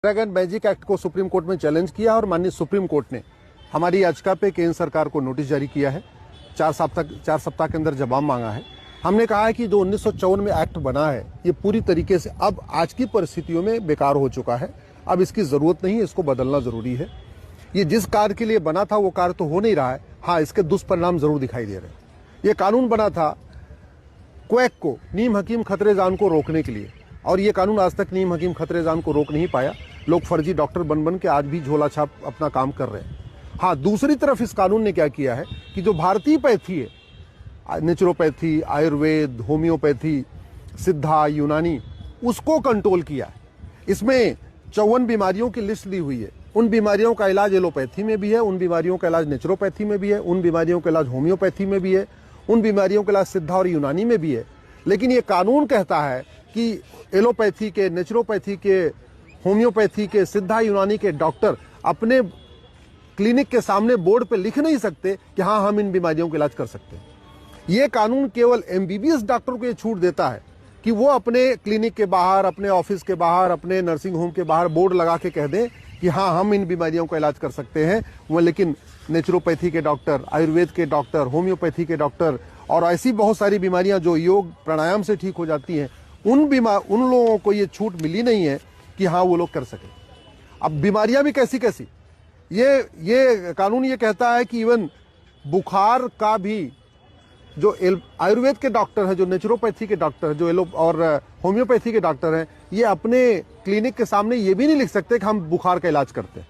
Dragon magic act को supreme court में challenge किया और माननीय सुप्रीम कोर्ट ने हमारी याचिका पे केंद्र सरकार को नोटिस जारी किया है। 4 सप्ताह के अंदर जवाब मांगा है। हमने कहा है कि जो 1954 में एक्ट बना है ये पूरी तरीके से अब आज की परिस्थितियों में बेकार हो चुका है। अब इसकी जरूरत नहीं है, इसको बदलना जरूरी है। ये जिस कार्य के लिए बना था वो कार्य तो हो नहीं रहा है। हाँ, इसके दुष्परिणाम जरूर दिखाई दे रहे हैं। ये कानून बना था क्वैक को, नीम हकीम खतरे जान को रोकने के लिए, और ये कानून आज तक नीम हकीम खतरे जान को रोक नहीं पाया। लोग फर्जी डॉक्टर बन के आज भी झोला छाप अपना काम कर रहे हैं। हाँ, दूसरी तरफ इस कानून ने क्या किया है कि जो भारतीय पैथी है, नेचुरोपैथी, आयुर्वेद, होम्योपैथी, सिद्धा, यूनानी, उसको कंट्रोल किया है। इसमें 54 बीमारियों की लिस्ट दी हुई है। उन बीमारियों का इलाज एलोपैथी में भी है, उन बीमारियों का इलाज नेचुरोपैथी में भी है, उन बीमारियों का इलाज होम्योपैथी में भी है, उन बीमारियों का इलाज सिद्धा और यूनानी में भी है। लेकिन ये कानून कहता है कि एलोपैथी के, नेचुरोपैथी के, होम्योपैथी के, सिद्धा, यूनानी के डॉक्टर अपने क्लिनिक के सामने बोर्ड पे लिख नहीं सकते कि हाँ, हम इन बीमारियों का इलाज कर सकते हैं। ये कानून केवल एमबीबीएस डॉक्टर को ये छूट देता है कि वो अपने क्लिनिक के बाहर, अपने ऑफिस के बाहर, अपने नर्सिंग होम के बाहर बोर्ड लगा के कह दें कि हाँ, हम इन बीमारियों का इलाज कर सकते हैं। वो लेकिन नेचुरोपैथी के डॉक्टर, आयुर्वेद के डॉक्टर, होम्योपैथी के डॉक्टर और ऐसी बहुत सारी बीमारियां जो योग प्राणायाम से ठीक हो जाती हैं, उन लोगों को ये छूट मिली नहीं है कि हाँ, वो लोग कर सकें। अब बीमारियां भी कैसी कैसी, ये कानून ये कहता है कि इवन बुखार का भी जो आयुर्वेद के डॉक्टर है, जो नेचुरोपैथी के डॉक्टर, जो और होम्योपैथी के डॉक्टर हैं, ये अपने क्लिनिक के सामने ये भी नहीं लिख सकते कि हम बुखार का इलाज करते हैं।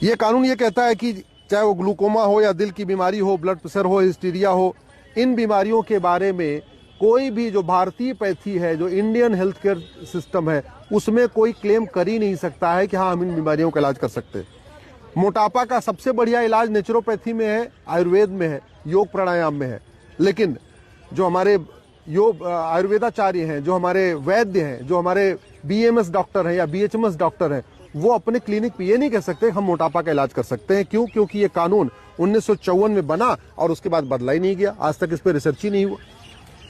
ये कानून ये कहता है कि चाहे वो ग्लूकोमा हो या दिल की बीमारी हो, ब्लड प्रेशर हो, हिस्टीरिया हो, इन बीमारियों के बारे में कोई भी जो भारतीय पैथी है, जो इंडियन हेल्थ केयर सिस्टम है, उसमें कोई क्लेम कर ही नहीं सकता है कि हाँ, हम इन बीमारियों का इलाज कर सकते हैं। मोटापा का सबसे बढ़िया इलाज नेचुरोपैथी में है, आयुर्वेद में है, योग प्राणायाम में है। लेकिन जो हमारे योग आयुर्वेदाचार्य हैं, जो हमारे वैद्य हैं, जो हमारे बीएमएस डॉक्टर हैं या बीएचएमएस डॉक्टर हैं, वो अपने क्लिनिक पे ये नहीं कह सकते हम मोटापा का इलाज कर सकते हैं। क्यों? क्योंकि ये कानून 1954 में बना और उसके बाद बदला ही नहीं गया। आज तक इस पर रिसर्च ही नहीं हुआ।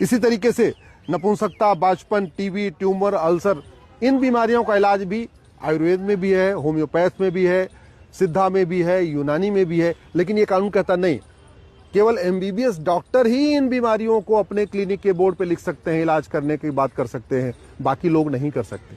इसी तरीके से नपुंसकता, बाजपन, टीबी, ट्यूमर, अल्सर, इन बीमारियों का इलाज भी आयुर्वेद में भी है, होम्योपैथ में भी है, सिद्धा में भी है, यूनानी में भी है। लेकिन ये कानून कहता नहीं, केवल एमबीबीएस डॉक्टर ही इन बीमारियों को अपने क्लिनिक के बोर्ड पे लिख सकते हैं, इलाज करने की बात कर सकते हैं, बाकी लोग नहीं कर सकते।